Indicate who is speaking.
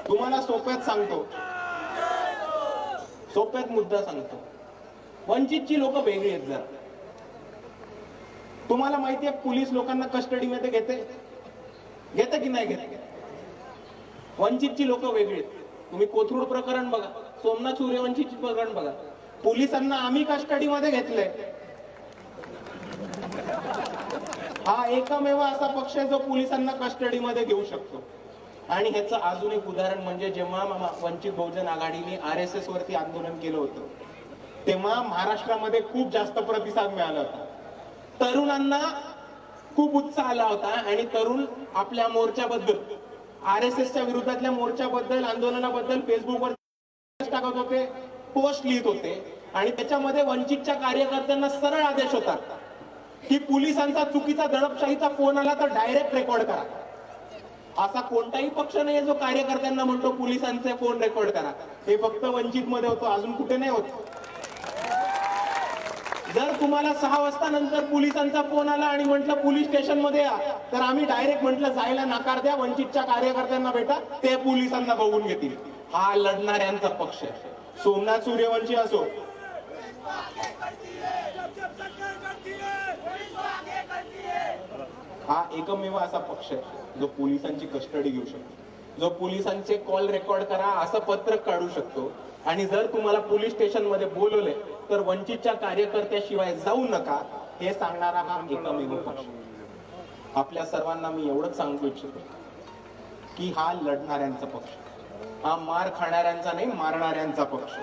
Speaker 1: तुम्हाला सोप्यात सांगतो, सोप्यात मुद्दा सांगतो. वंचितची लोक वेगळी आहेत जरा. तुम्हाला माहिती आहे पोलीस लोकांना कस्टडीमध्ये घेते की नाही घेते? वंचितची लोक वेगळी आहेत. तुम्ही कोथरूड प्रकरण बघा, सोमनाथ सूर्यवंशीचे प्रकरण बघा. पोलिसांना आम्ही कस्टडीमध्ये घेतलंय. हा एकमेव असा पक्ष आहे जो पोलिसांना कस्टडीमध्ये घेऊ शकतो. आणि ह्याचं अजून एक उदाहरण म्हणजे जेव्हा वंचित बहुजन आघाडीने RSS वरती आंदोलन केलं होतं तेव्हा महाराष्ट्रामध्ये खूप जास्त प्रतिसाद मिळाला होता. तरुणांना खूप उत्साह आला होता आणि तरुण आपल्या मोर्चाबद्दल, RSSच्या विरोधातल्या मोर्चाबद्दल, आंदोलनाबद्दल फेसबुकवर टाकत होते, पोस्ट लिहित होते. आणि त्याच्यामध्ये वंचितच्या कार्यकर्त्यांना सरळ आदेश होता की पोलिसांचा चुकीचा दडपशाहीचा फोन आला तर डायरेक्ट रेकॉर्ड करा. असा कोणताही पक्ष नाही जो कार्यकर्त्यांना म्हणतो पोलिसांचे फोन रेकॉर्ड करा. हे फक्त वंचित मध्ये होतं, अजून कुठे नाही होत. जर तुम्हाला 6 वाजता नंतर पोलिसांचा फोन आला आणि म्हटलं पोलीस स्टेशन मध्ये या, तर आम्ही डायरेक्ट म्हटलं जायला नकार द्या, वंचितच्या कार्यकर्त्यांना भेटा, ते पोलिसांना बघून घेतील. हा लढणाऱ्यांचा पक्ष आहे. सोमनाथ सूर्यवंशी असो, हा एकमेव असा पक्ष आहे जो पोलिसांची कस्टडी घेऊ शकतो, जो पोलिसांचे कॉल रेकॉर्ड करा असं पत्रक काढू शकतो. आणि जर तुम्हाला पोलीस स्टेशन मध्ये बोलवले तर वंचितच्या कार्यकर्त्याशिवाय जाऊ नका हे सांगणारा हा एकमेव पक्ष. आपल्या सर्वांना मी एवढंच सांगू इच्छितो की हा लढणाऱ्यांचा पक्ष, हा मार खाणाऱ्यांचा नाही, मारणाऱ्यांचा पक्ष.